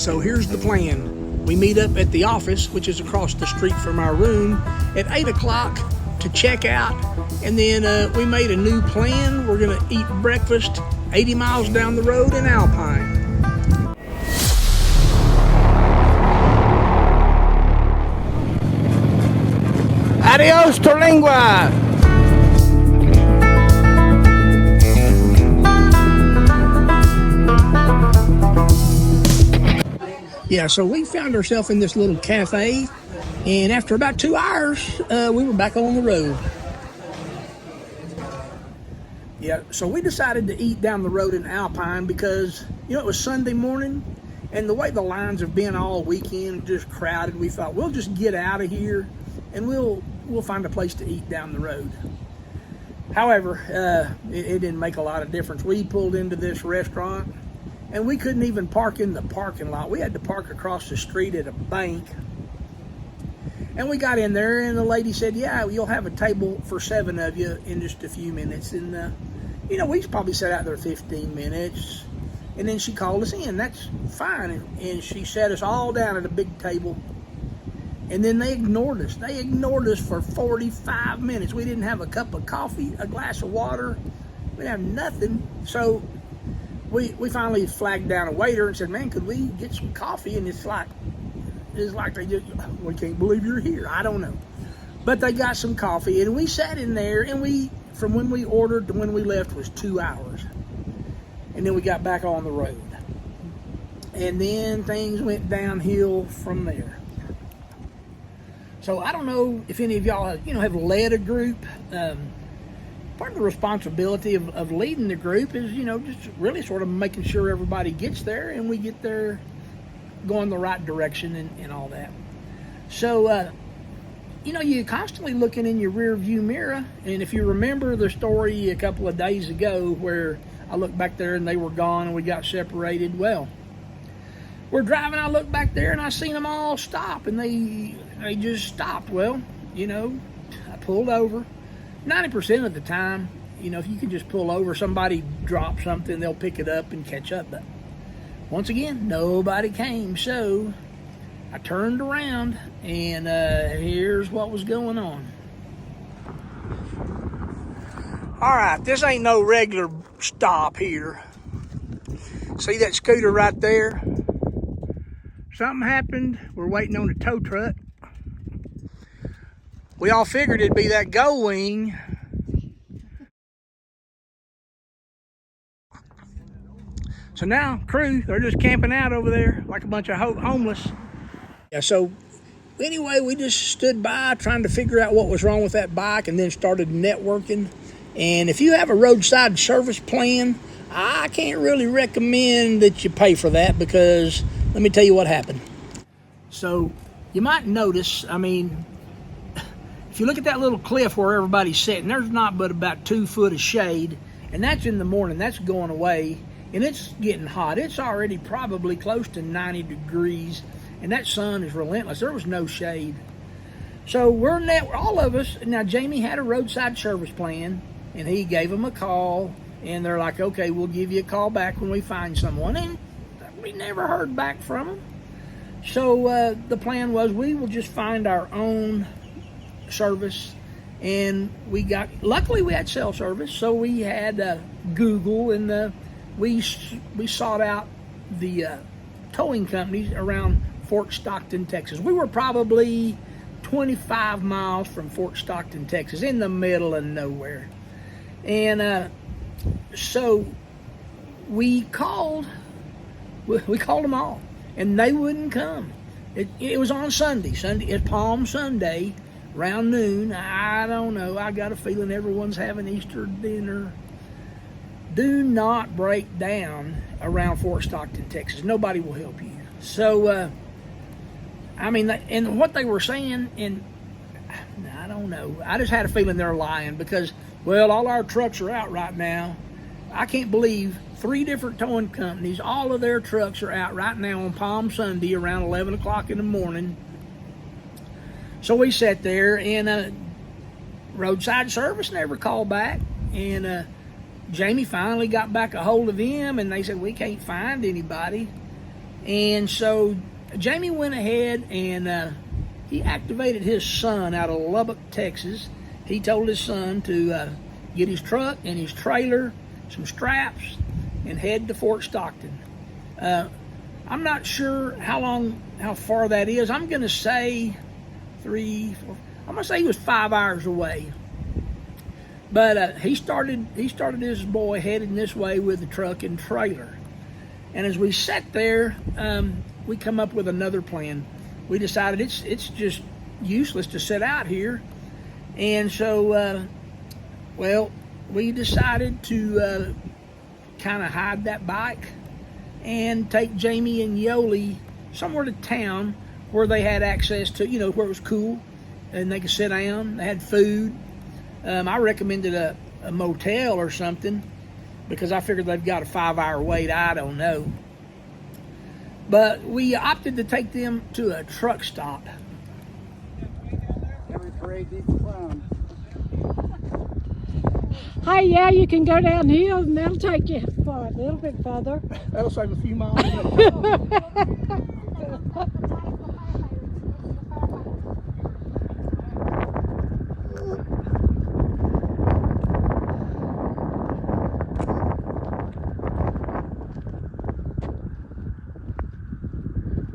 So here's the plan. We meet up at the office, which is across the street from our room, at 8 o'clock to check out. And then we made a new plan. We're gonna eat breakfast 80 miles down the road in Alpine. Adios, Terlingua! Yeah, so we found ourselves in this little cafe, and after about 2 hours, we were back on the road. Yeah, so we decided to eat down the road in Alpine because, it was Sunday morning, and the way the lines have been all weekend, just crowded, we thought we'll just get out of here and we'll find a place to eat down the road. However, it didn't make a lot of difference. We pulled into this restaurant, and we couldn't even park in the parking lot. We had to park across the street at a bank. And we got in there, and the lady said, yeah, you'll have a table for 7 of you in just a few minutes. And, we probably sat out there 15 minutes. And then she called us in. That's fine. And she sat us all down at a big table. And then they ignored us. They ignored us for 45 minutes. We didn't have a cup of coffee, a glass of water. We didn't have nothing. So we finally flagged down a waiter and said, man, could we get some coffee? And it's like they just, we can't believe you're here. I don't know. But they got some coffee, and we sat in there, and from when we ordered to when we left was 2 hours. And then we got back on the road. And then things went downhill from there. So I don't know if any of y'all have led a group. Part of the responsibility of leading the group is, just really sort of making sure everybody gets there and we get there going the right direction and all that. So, you're constantly looking in your rear view mirror. And if you remember the story a couple of days ago where I looked back there and they were gone and we got separated, well, we're driving, I look back there and I seen them all stop, and they just stopped. Well, I pulled over. 90% of the time, if you can just pull over, somebody drops something, they'll pick it up and catch up. But once again, nobody came. So I turned around, and here's what was going on. All right, this ain't no regular stop here. See that scooter right there? Something happened. We're waiting on a tow truck. We all figured it'd be that Go Wing. So now, crew, they're just camping out over there like a bunch of homeless. Yeah, so anyway, we just stood by trying to figure out what was wrong with that bike, and then started networking. And if you have a roadside service plan, I can't really recommend that you pay for that, because let me tell you what happened. So you might notice, if you look at that little cliff where everybody's sitting, there's not but about 2 foot of shade, and that's in the morning. That's going away, and it's getting hot. It's already probably close to 90 degrees, and that sun is relentless. There was no shade. So all of us. Now, Jamie had a roadside service plan, and he gave them a call, and they're like, okay, we'll give you a call back when we find someone. And we never heard back from them. So the plan was we will just find our own service, and luckily we had cell service, so we had Google, and we sought out the towing companies around Fort Stockton, Texas. We were probably 25 miles from Fort Stockton, Texas, in the middle of nowhere. And so we called them all, and they wouldn't come. It was on Sunday. It's Palm Sunday, around noon. I don't know. I got a feeling everyone's having Easter dinner. Do not break down around Fort Stockton, Texas. Nobody will help you. So, and what they were saying, and I don't know. I just had a feeling they're lying because, well, all our trucks are out right now. I can't believe 3 different towing companies, all of their trucks are out right now on Palm Sunday around 11 o'clock in the morning. So we sat there, and roadside service never called back. And Jamie finally got back a hold of them, and they said, we can't find anybody. And so Jamie went ahead and he activated his son out of Lubbock, Texas. He told his son to get his truck and his trailer, some straps, and head to Fort Stockton. I'm not sure how far that is. I'm going to say 3, 4. I'm going to say he was 5 hours away. But he started his boy heading this way with the truck and trailer. And as we sat there, we come up with another plan. We decided it's just useless to sit out here. And so, we decided to kind of hide that bike and take Jamie and Yoli somewhere to town where they had access to, where it was cool and they could sit down. They had food. I recommended a motel or something because I figured they've got a 5-hour wait. I don't know. But we opted to take them to a truck stop. Hey, yeah, you can go downhill and that'll take you a little bit further. That'll save a few miles.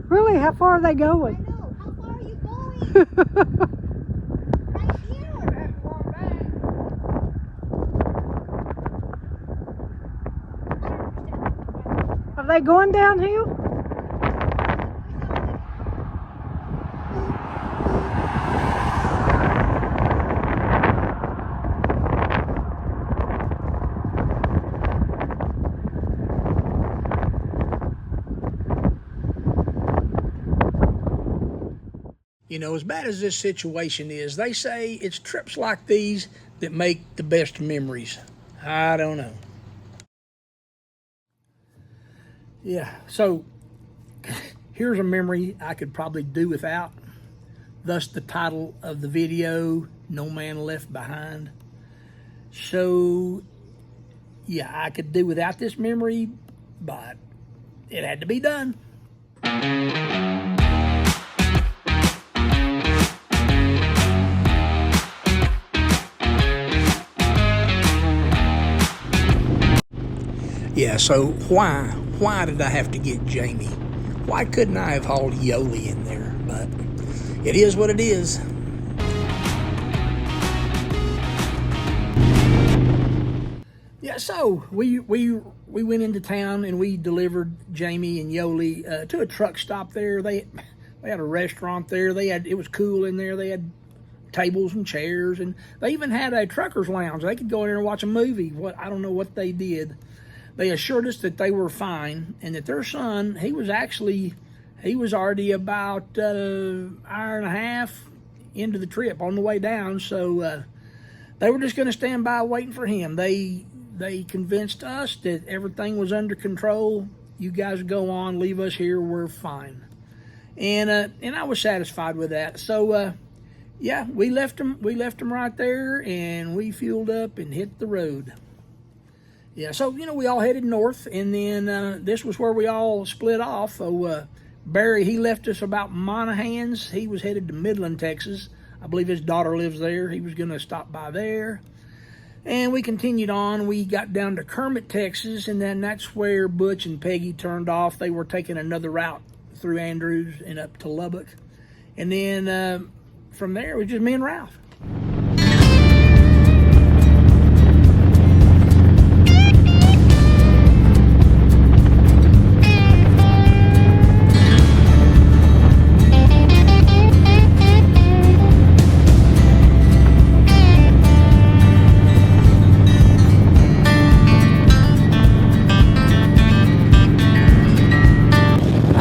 Really, how far are they going? I know. How far are you going? Right here. Are they going downhill? As bad as this situation is, they say it's trips like these that make the best memories. I don't know. Yeah, so here's a memory I could probably do without. Thus the title of the video, No Man Left Behind. So, yeah, I could do without this memory, but it had to be done. Yeah, so why did I have to get Jamie? Why couldn't I have hauled Yoli in there? But it is what it is. Yeah, so we went into town and we delivered Jamie and Yoli to a truck stop there. They had a restaurant there. It was cool in there. They had tables and chairs, and they even had a trucker's lounge. They could go in there and watch a movie. I don't know what they did. They assured us that they were fine and that their son, he was already about hour and a half into the trip on the way down. So they were just going to stand by waiting for him. They convinced us that everything was under control. You guys go on, leave us here, we're fine. And I was satisfied with that. So yeah, we left them right there, and we fueled up and hit the road. Yeah, so, we all headed north, and then this was where we all split off. So Barry, he left us about Monahans. He was headed to Midland, Texas. I believe his daughter lives there. He was going to stop by there. And we continued on. We got down to Kermit, Texas, and then that's where Butch and Peggy turned off. They were taking another route through Andrews and up to Lubbock. And then from there, it was just me and Ralph.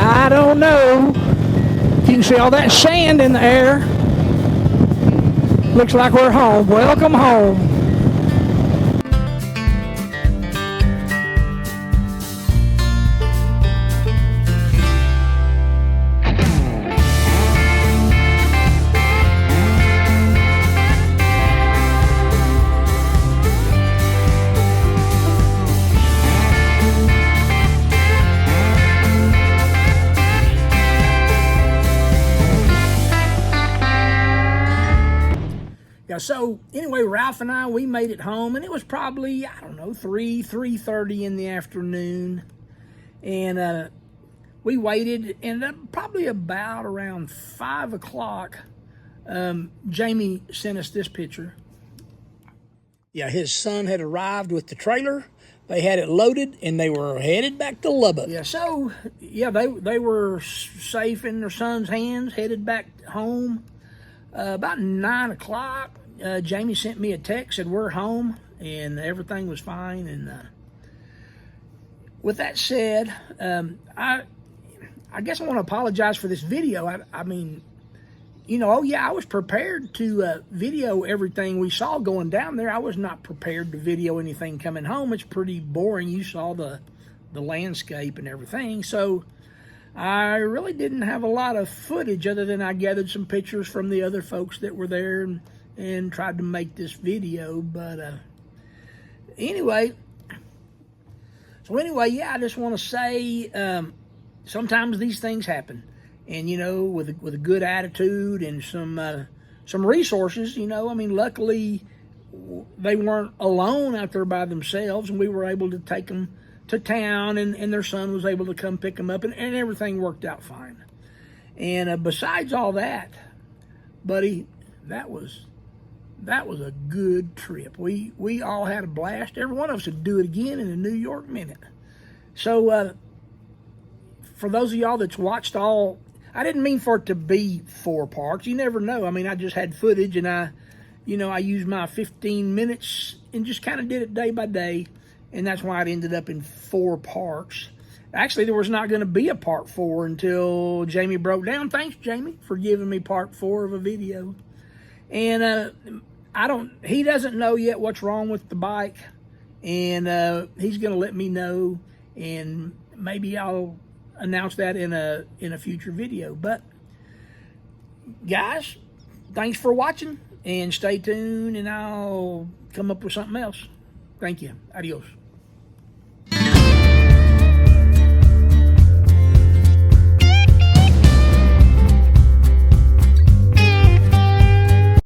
I don't know. You can see all that sand in the air. Looks like we're home. Welcome home. So anyway, Ralph and I, we made it home, and it was probably, I don't know, 3:30 in the afternoon. And we waited, and probably about around 5 o'clock, Jamie sent us this picture. Yeah, his son had arrived with the trailer. They had it loaded, and they were headed back to Lubbock. Yeah, so, yeah, they were safe in their son's hands, headed back home. About 9 o'clock, Jamie sent me a text, said we're home, and everything was fine. And with that said, I guess I want to apologize for this video. I mean, you know, oh yeah, I was prepared to video everything we saw going down there. I was not prepared to video anything coming home. It's pretty boring. You saw the landscape and everything. So I really didn't have a lot of footage other than I gathered some pictures from the other folks that were there and tried to make this video. But anyway, yeah, I just want to say sometimes these things happen. And, you know, with a good attitude and some resources, you know, I mean, luckily they weren't alone out there by themselves, and we were able to take them to town, and their son was able to come pick them up, and everything worked out fine. And besides all that, buddy, that was a good trip. We all had a blast. Every one of us would do it again in a New York minute. So for those of y'all that's watched all, I didn't mean for it to be 4 parts. You never know. I mean, I just had footage, and I used my 15 minutes and just kind of did it day by day, and that's why it ended up in 4 parts. Actually, there was not going to be a part 4 until Jamie broke down. Thanks, Jamie, for giving me part 4 of a video. And he doesn't know yet what's wrong with the bike, and he's going to let me know, and maybe I'll announce that in a future video. But guys, thanks for watching, and stay tuned, and I'll come up with something else. Thank you. Adios.